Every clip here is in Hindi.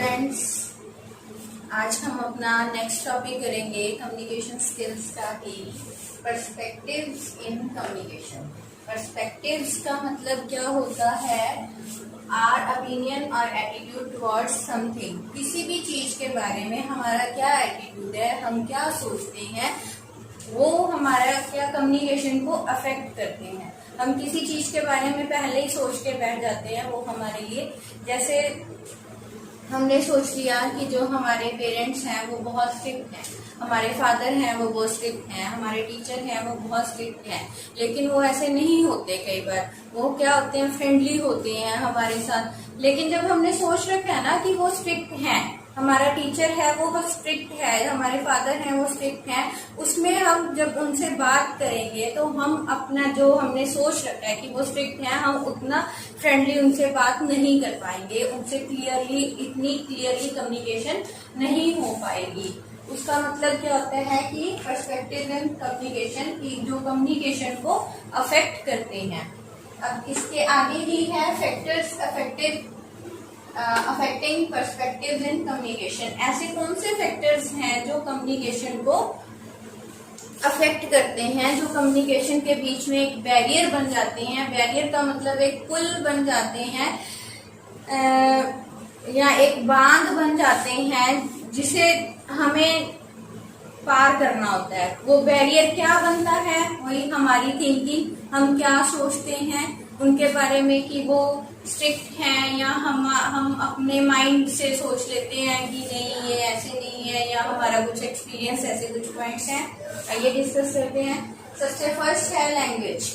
फ्रेंड्स, आज हम अपना नेक्स्ट टॉपिक करेंगे कम्युनिकेशन स्किल्स का ही पर्सपेक्टिव्स इन कम्युनिकेशन। पर्सपेक्टिव्स का मतलब क्या होता है? आर ओपिनियन और एटीट्यूड टुवर्ड्स समथिंग। किसी भी चीज के बारे में हमारा क्या एटीट्यूड है, हम क्या सोचते हैं, वो हमारा क्या कम्युनिकेशन को अफेक्ट करते हैं। हम किसी चीज के बारे में पहले ही सोच के बैठ जाते हैं, वो हमारे लिए, जैसे हमने सोच लिया कि जो हमारे पेरेंट्स हैं वो बहुत स्ट्रिक्ट हैं, हमारे फादर हैं वो बहुत स्ट्रिक्ट हैं, हमारे टीचर हैं वो बहुत स्ट्रिक्ट हैं, लेकिन वो ऐसे नहीं होते। कई बार वो क्या होते हैं, फ्रेंडली होते हैं हमारे साथ। लेकिन जब हमने सोच रखा है ना कि वो स्ट्रिक्ट हैं, हमारा टीचर है वो स्ट्रिक्ट है, हमारे फादर हैं वो स्ट्रिक्ट हैं, उसमें हम जब उनसे बात करेंगे तो हम अपना जो हमने सोच रखा है कि वो स्ट्रिक्ट है, हम उतना फ्रेंडली उनसे बात नहीं कर पाएंगे, उनसे इतनी क्लियरली कम्युनिकेशन नहीं हो पाएगी। उसका मतलब क्या होता है कि पर्सपेक्टिव एंड कम्युनिकेशन की जो कम्युनिकेशन को अफेक्ट करते हैं। अब इसके आगे ही है factors affecting perspectives in communication. ऐसे कौन से फैक्टर्स हैं जो कम्युनिकेशन को अफेक्ट करते हैं, जो कम्युनिकेशन के बीच में एक बैरियर बन जाते हैं। बैरियर का मतलब एक पुल बन जाते हैं या एक बांध बन जाते हैं जिसे हमें पार करना होता है। वो बैरियर क्या बनता है? वही हमारी थिंकिंग, हम क्या सोचते हैं उनके बारे में कि वो स्ट्रिक्ट हैं, या हम अपने माइंड से सोच लेते हैं कि नहीं ये ऐसे नहीं है, या हमारा कुछ एक्सपीरियंस, ऐसे कुछ पॉइंट्स हैं। आइए डिस्कस करते हैं। सबसे फर्स्ट है लैंग्वेज।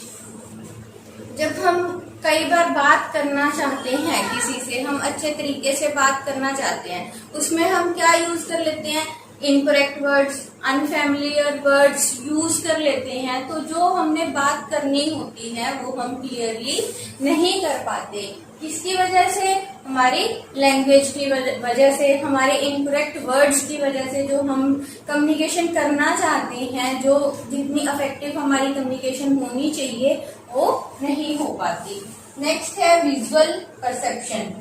जब हम कई बार बात करना चाहते हैं किसी से, हम अच्छे तरीके से बात करना चाहते हैं, उसमें हम क्या यूज कर लेते हैं? Incorrect words, unfamiliar words use कर लेते हैं। तो जो हमने बात करनी होती है वो हम क्लियरली नहीं कर पाते। किसकी वजह से? हमारी लैंग्वेज की वजह से, हमारे इनकरेक्ट वर्ड्स की वजह से। जो हम कम्युनिकेशन करना चाहते हैं, जो जितनी इफेक्टिव हमारी कम्युनिकेशन होनी चाहिए, वो नहीं हो पाती। नेक्स्ट है विजुअल परसेप्शन।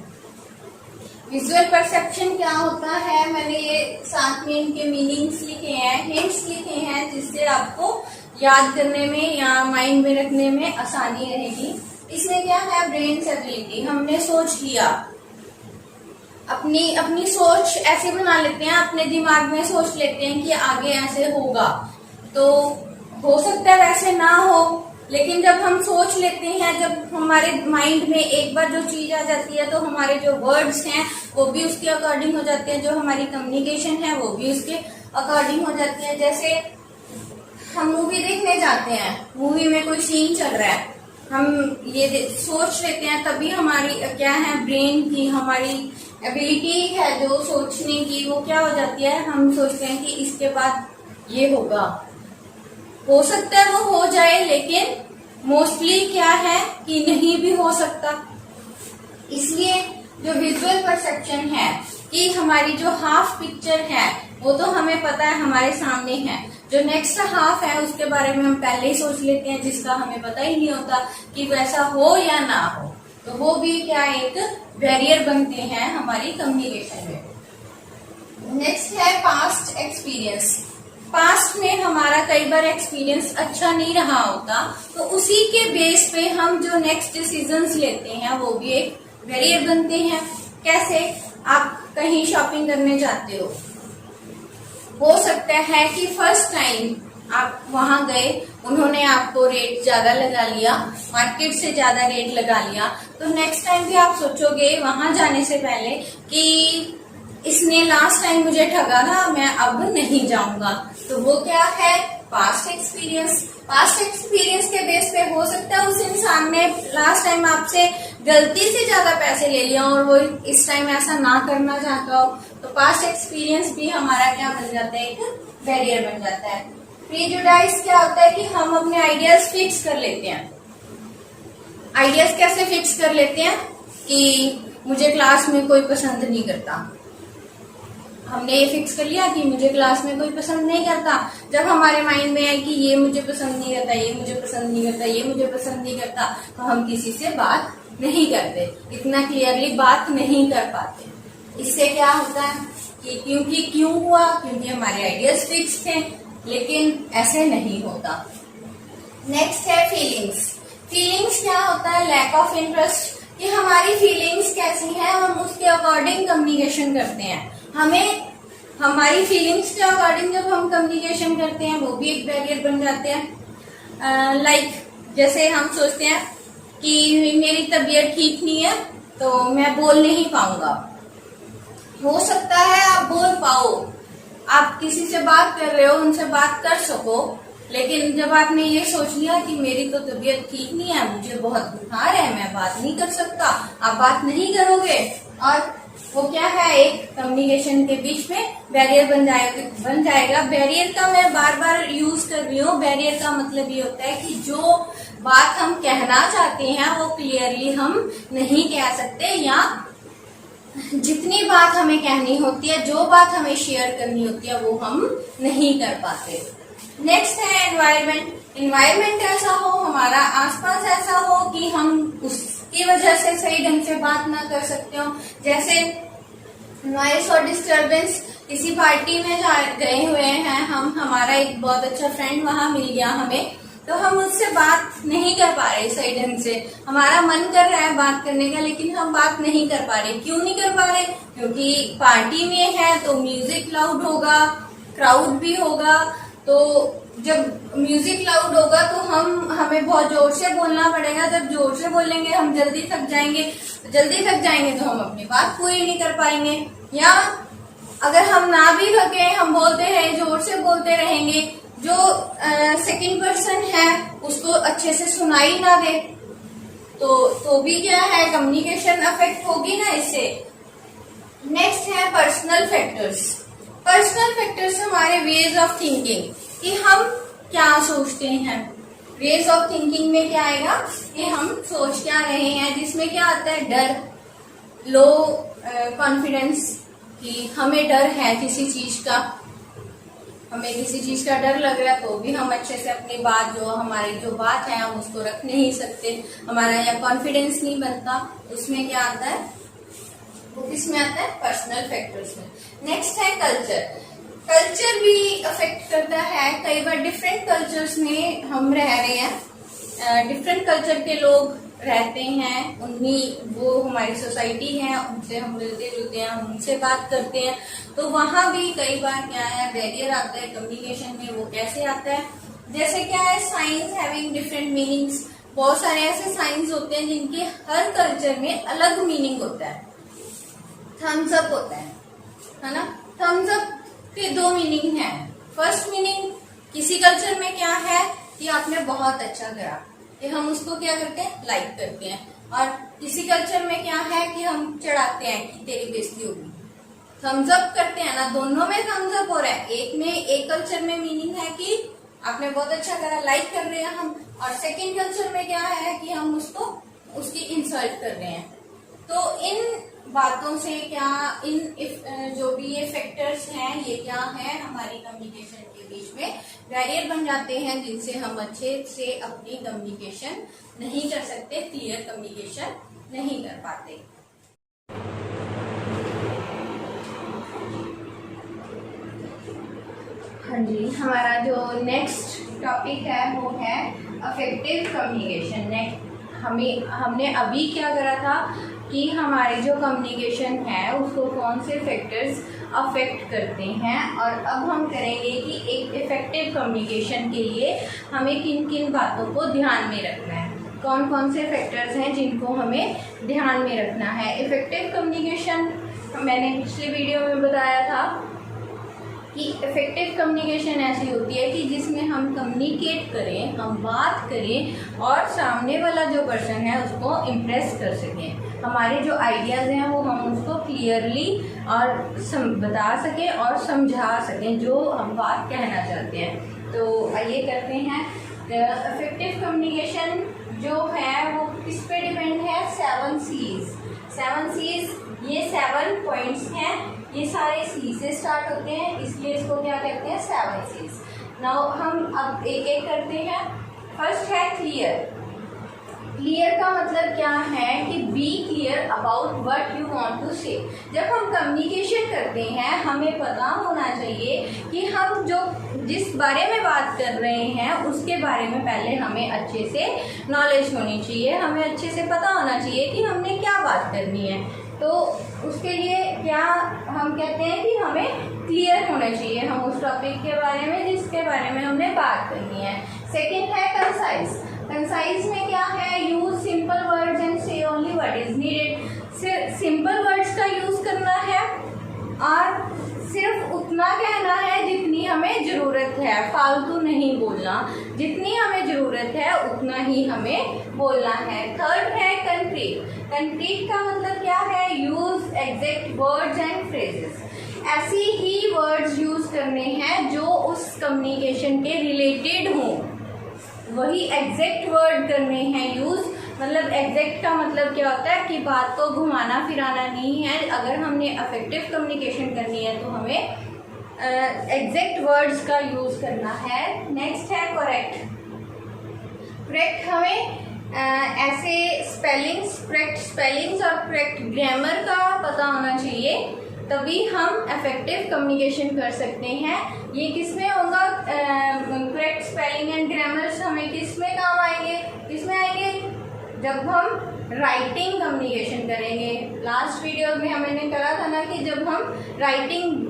विजुअल परसेप्शन क्या होता है? मैंने ये साथ में इनके मीनिंग्स लिखे हैं, हिंट्स लिखे हैं, जिससे आपको याद करने में या माइंड में रखने में आसानी रहेगी। इसमें क्या है? Brain ability. हमने सोच लिया, अपनी सोच ऐसे बना लेते हैं, अपने दिमाग में सोच लेते हैं कि आगे ऐसे होगा, तो हो सकता है वैसे ना हो। लेकिन जब हम सोच लेते हैं, जब हमारे माइंड में एक बार जो चीज आ जाती है, तो हमारे जो वर्ड्स हैं वो भी उसके अकॉर्डिंग हो जाते हैं, जो हमारी कम्युनिकेशन है वो भी उसके अकॉर्डिंग हो जाती है। जैसे हम मूवी देखने जाते हैं, मूवी में कोई सीन चल रहा है, हम ये सोच लेते हैं, तभी हमारी क्या है, ब्रेन की हमारी एबिलिटी है जो सोचने की, वो क्या हो जाती है, हम सोचते हैं कि इसके बाद ये होगा। हो सकता है वो हो जाए, लेकिन मोस्टली क्या है कि नहीं भी हो सकता। इसलिए जो विजुअल परसेप्शन है कि हमारी जो हाफ पिक्चर है वो तो हमें पता है, हमारे सामने है, जो नेक्स्ट हाफ है उसके बारे में हम पहले ही सोच लेते हैं, जिसका हमें पता ही नहीं होता कि वैसा हो या ना हो। तो वो भी क्या एक बैरियर बनते हैं हमारी कम्युनिकेशन में। नेक्स्ट है पास्ट एक्सपीरियंस। पास्ट में हमारा कई बार एक्सपीरियंस अच्छा नहीं रहा होता, तो उसी के बेस पे हम जो नेक्स्ट डिसीजंस लेते हैं वो भी एक बैरियर बनते हैं। कैसे? आप कहीं शॉपिंग करने जाते हो सकता है कि फर्स्ट टाइम आप वहां गए, उन्होंने आपको रेट ज्यादा लगा लिया, मार्केट से ज्यादा रेट लगा लिया, तो नेक्स्ट टाइम भी आप सोचोगे वहां जाने से पहले कि इसने लास्ट टाइम मुझे ठगा था, मैं अब नहीं जाऊंगा। तो वो क्या है? Past experience. पास्ट एक्सपीरियंस के बेस पे हो सकता है उस इंसान ने लास्ट टाइम आपसे गलती से ज्यादा पैसे ले लिया और वो इस टाइम ऐसा ना करना चाहता हो। तो पास्ट एक्सपीरियंस भी हमारा क्या बन जाता है? एक बैरियर बन जाता है। प्रीजुडाइज क्या होता है कि हम अपने आइडियाज फिक्स कर लेते हैं। आइडियाज कैसे फिक्स कर लेते हैं? कि मुझे क्लास में कोई पसंद नहीं करता, हमने ये फिक्स कर लिया कि मुझे क्लास में कोई पसंद नहीं करता। जब हमारे माइंड में है कि ये मुझे पसंद नहीं करता, ये मुझे पसंद नहीं करता, ये मुझे पसंद नहीं करता, तो हम किसी से बात नहीं करते, इतना क्लियरली बात नहीं कर पाते। इससे क्या होता है कि क्योंकि क्यों हुआ, क्योंकि हमारे आइडियाज फिक्स थे, लेकिन ऐसे नहीं होता। नेक्स्ट है फीलिंग्स। फीलिंग्स क्या होता है? लैक ऑफ इंटरेस्ट, कि हमारी फीलिंग्स कैसी हैं, हम उसके अकॉर्डिंग कम्युनिकेशन करते हैं। हमें हमारी फीलिंग्स के अकॉर्डिंग जब हम कम्युनिकेशन करते हैं वो भी एक बैरियर बन जाते हैं। लाइक जैसे हम सोचते हैं कि मेरी तबीयत ठीक नहीं है तो मैं बोल नहीं पाऊंगा। हो सकता है आप बोल पाओ, आप किसी से बात कर रहे हो, उनसे बात कर सको, लेकिन जब आपने ये सोच लिया कि मेरी तो तबीयत ठीक नहीं है, मुझे बहुत बुखार है, मैं बात नहीं कर सकता, आप बात नहीं करोगे और वो क्या है, एक कम्युनिकेशन के बीच में बैरियर बन जाएगा। बैरियर का मैं बार बार यूज कर रही हूँ। बैरियर का मतलब ये होता है कि जो बात हम कहना चाहते हैं वो क्लियरली हम नहीं कह सकते, या जितनी बात हमें कहनी होती है, जो बात हमें शेयर करनी होती है वो हम नहीं कर पाते। नेक्स्ट है एनवायरमेंट। एनवायरमेंट ऐसा हो, हमारा आसपास ऐसा हो कि हम उसकी वजह से सही ढंग से बात ना कर सकते हो। जैसे नॉइस और डिस्टरबेंस, किसी पार्टी में गए हुए हैं हम, हमारा एक बहुत अच्छा फ्रेंड वहां मिल गया हमें, तो हम उससे बात नहीं कर पा रहे सही ढंग से। हमारा मन कर रहा है बात करने का, लेकिन हम बात नहीं कर पा रहे। क्यों नहीं कर पा रहे? क्योंकि पार्टी में है तो म्यूजिक लाउड होगा, क्राउड भी होगा, तो जब म्यूजिक लाउड होगा तो हमें बहुत जोर से बोलना पड़ेगा। जब जोर से बोलेंगे हम जल्दी थक जाएंगे तो हम अपनी बात पूरी नहीं कर पाएंगे। या अगर हम ना भी थके, हम बोलते रहे, जोर से बोलते रहेंगे, जो सेकंड पर्सन है उसको अच्छे से सुनाई ना दे तो भी क्या है, कम्युनिकेशन अफेक्ट होगी ना इससे। नेक्स्ट है पर्सनल फैक्टर्स। पर्सनल फैक्टर्स हमारे वेज ऑफ थिंकिंग, कि हम क्या सोचते हैं। वेज ऑफ थिंकिंग में क्या आएगा कि हम सोच क्या रहे हैं, जिसमें क्या आता है, डर, लो कॉन्फिडेंस, कि हमें डर है किसी चीज का, हमें किसी चीज का डर लग रहा है तो भी हम अच्छे से अपनी बात, जो हमारी जो बात है हम उसको रख नहीं सकते, हमारा यहाँ कॉन्फिडेंस नहीं बनता। उसमें क्या आता है, वो किसमें आता है, पर्सनल फैक्टर्स में। नेक्स्ट है कल्चर। कल्चर भी अफेक्ट करता है। कई बार डिफरेंट कल्चर्स में हम रह रहे हैं, डिफरेंट कल्चर के लोग रहते हैं, वो हमारी सोसाइटी है, उनसे हम मिलते जुलते हैं, हम उनसे बात करते हैं, तो वहां भी कई बार क्या है, बैरियर आता है कम्युनिकेशन में। वो कैसे आता है, जैसे क्या है, साइंस हैविंग डिफरेंट मीनिंग्स। बहुत सारे ऐसे साइंस होते हैं जिनके हर कल्चर में अलग मीनिंग होता है। थम्स अप होता है ना, थम्स अप के दो मीनिंग है। फर्स्ट मीनिंग किसी कल्चर में क्या है कि आपने बहुत अच्छा करा, कि हम उसको क्या करते हैं, लाइक करते हैं। और किसी कल्चर में क्या है कि हम चढ़ाते हैं कि तेरी बेइज्जती होगी, थम्स अप करते हैं ना, दोनों में थम्स अप हो रहा है। एक कल्चर में मीनिंग है कि आपने बहुत अच्छा करा, लाइक कर रहे हैं हम, और सेकंड कल्चर में क्या है कि हम उसकी इंसल्ट कर रहे हैं। तो इन बातों से क्या, जो भी ये फैक्टर्स हैं, ये क्या है, हमारी कम्युनिकेशन के बीच में बैरियर बन जाते हैं, जिनसे हम अच्छे से अपनी कम्युनिकेशन नहीं कर सकते, क्लियर कम्युनिकेशन नहीं कर पाते। हाँ जी, हमारा जो नेक्स्ट टॉपिक है वो है अफेक्टिव कम्युनिकेशन। हमने अभी क्या करा था कि हमारी जो कम्युनिकेशन है उसको कौन से फैक्टर्स अफेक्ट करते हैं, और अब हम करेंगे कि एक इफेक्टिव कम्युनिकेशन के लिए हमें किन किन बातों को ध्यान में रखना है, कौन कौन से फैक्टर्स हैं जिनको हमें ध्यान में रखना है। इफेक्टिव कम्युनिकेशन मैंने पिछले वीडियो में बताया था कि इफेक्टिव कम्युनिकेशन ऐसी होती है कि जिसमें हम कम्युनिकेट करें, हम बात करें और सामने वाला जो पर्सन है उसको इम्प्रेस कर सकें, हमारे जो आइडियाज़ हैं वो हम उसको क्लियरली और बता सकें और समझा सकें जो हम बात कहना चाहते हैं। तो आइए करते हैं। इफेक्टिव कम्युनिकेशन जो है वो किस पे डिपेंड है, 7 C's। 7 C's, ये 7 पॉइंट्स हैं, ये सारे सी से स्टार्ट होते हैं, इसलिए इसको क्या कहते हैं, 7 C's। नाउ हम अब एक एक करते हैं। फर्स्ट है क्लियर। क्लियर का मतलब क्या है कि be clear about what you want to say. जब हम कम्युनिकेशन करते हैं हमें पता होना चाहिए कि हम जो जिस बारे में बात कर रहे हैं उसके बारे में पहले हमें अच्छे से नॉलेज होनी चाहिए, हमें अच्छे से पता होना चाहिए कि हमने क्या बात करनी है। तो उसके लिए क्या हम कहते हैं कि हमें क्लियर होना चाहिए हम उस टॉपिक के बारे में जिसके बारे में हमने बात करनी है। सेकेंड है कंसाइज। कंसाइज में क्या है, यूज सिंपल वर्ड्स एंड से only what is needed. Simple words का यूज करना है और सिर्फ उतना कहना है जितनी हमें ज़रूरत है, फालतू नहीं बोलना, जितनी हमें ज़रूरत है उतना ही हमें बोलना है। थर्ड है कंक्रीट। कंक्रीट का मतलब क्या है, use exact words and phrases. ऐसी ही वर्ड्स यूज करने हैं जो उस कम्युनिकेशन के रिलेटेड हों, वही एग्जैक्ट वर्ड करने हैं यूज। मतलब एग्जैक्ट का मतलब क्या होता है कि बात को घुमाना फिराना नहीं है। अगर हमने इफेक्टिव कम्युनिकेशन करनी है तो हमें एग्जैक्ट वर्ड्स का यूज करना है। नेक्स्ट है करेक्ट। करेक्ट हमें ऐसे करेक्ट स्पेलिंग्स और करेक्ट ग्रामर का पता होना चाहिए, तभी हम इफेक्टिव कम्युनिकेशन कर सकते हैं। ये किसमें होगा, करेक्ट स्पेलिंग एंड ग्रामर्स हमें किसमें काम आएंगे, किसमें आएंगे, जब हम राइटिंग कम्युनिकेशन करेंगे। लास्ट वीडियो में हमने कहा था ना कि जब हम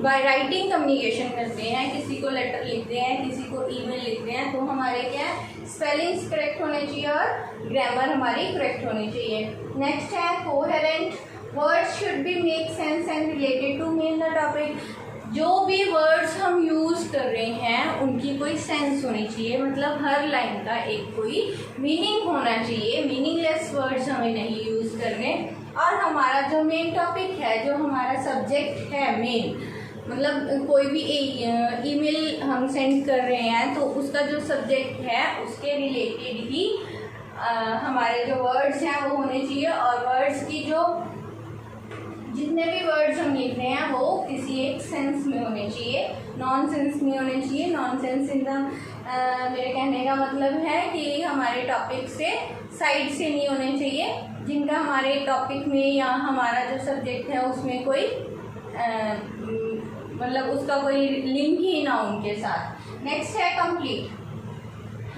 बाय राइटिंग कम्युनिकेशन करते हैं, किसी को लेटर लिखते हैं, किसी को ईमेल लिखते हैं, तो हमारे क्या है, स्पेलिंग्स करेक्ट होने चाहिए और ग्रामर हमारी करेक्ट होनी चाहिए। नेक्स्ट है coherent. Words should be make sense and related to main the topic. जो भी वर्ड्स हम यूज़ कर रहे हैं उनकी कोई सेंस होनी चाहिए, मतलब हर लाइन का एक कोई मीनिंग होना चाहिए। मीनिंगलेस वर्ड्स हमें नहीं यूज़ करने। और हमारा जो मेन टॉपिक है, जो हमारा सब्जेक्ट है मेन, मतलब कोई भी ईमेल हम सेंड कर रहे हैं तो उसका जो सब्जेक्ट है उसके रिलेटेड ही हमारे जो वर्ड्स हैं वो होने चाहिए। और वर्ड्स की जो जितने भी वर्ड्स हम लिख रहे हैं वो किसी एक सेंस में होने चाहिए, नॉन सेंस नहीं होने चाहिए। नॉन सेंस इन द मेरे कहने का मतलब है कि हमारे टॉपिक से साइड से नहीं होने चाहिए, जिनका हमारे टॉपिक में या हमारा जो सब्जेक्ट है उसमें कोई मतलब उसका कोई लिंक ही ना उनके साथ। नेक्स्ट है कंप्लीट।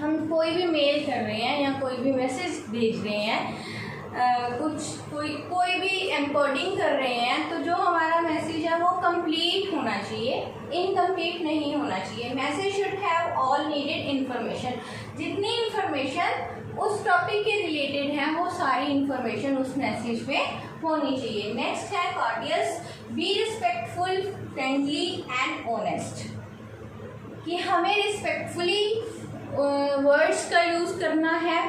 हम कोई भी मेल कर रहे हैं या कोई भी मैसेज भेज रहे हैं, कोई भी एनकोडिंग कर रहे हैं, तो जो हमारा मैसेज है वो कंप्लीट होना चाहिए, इनकम्प्लीट नहीं होना चाहिए। Message should have all needed information. जितनी इन्फॉर्मेशन उस टॉपिक के रिलेटेड है वो सारी इन्फॉर्मेशन उस मैसेज में होनी चाहिए। नेक्स्ट है courteous. Be respectful, friendly and honest. कि हमें रिस्पेक्टफुली वर्ड्स का यूज़ करना है।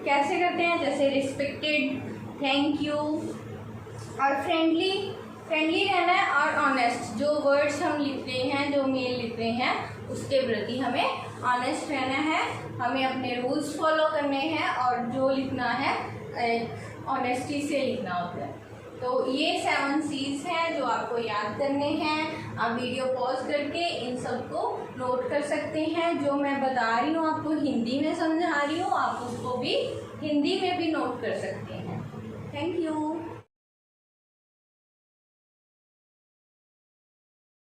कैसे करते हैं, जैसे रिस्पेक्टेड, थैंक यू। और फ्रेंडली रहना है और ऑनेस्ट। जो वर्ड्स हम लिख रहे हैं, जो मेल लिख रहे हैं, उसके प्रति हमें ऑनेस्ट रहना है, हमें अपने रूल्स फॉलो करने हैं और जो लिखना है ऑनेस्टी से लिखना होता है। तो ये 7 C's हैं जो आपको याद करने हैं। आप वीडियो पॉज करके इन सबको नोट कर सकते हैं। जो मैं बता रही हूँ आपको हिंदी में समझा रही हूँ, आप उसको भी हिंदी में भी नोट कर सकते हैं। Thank you.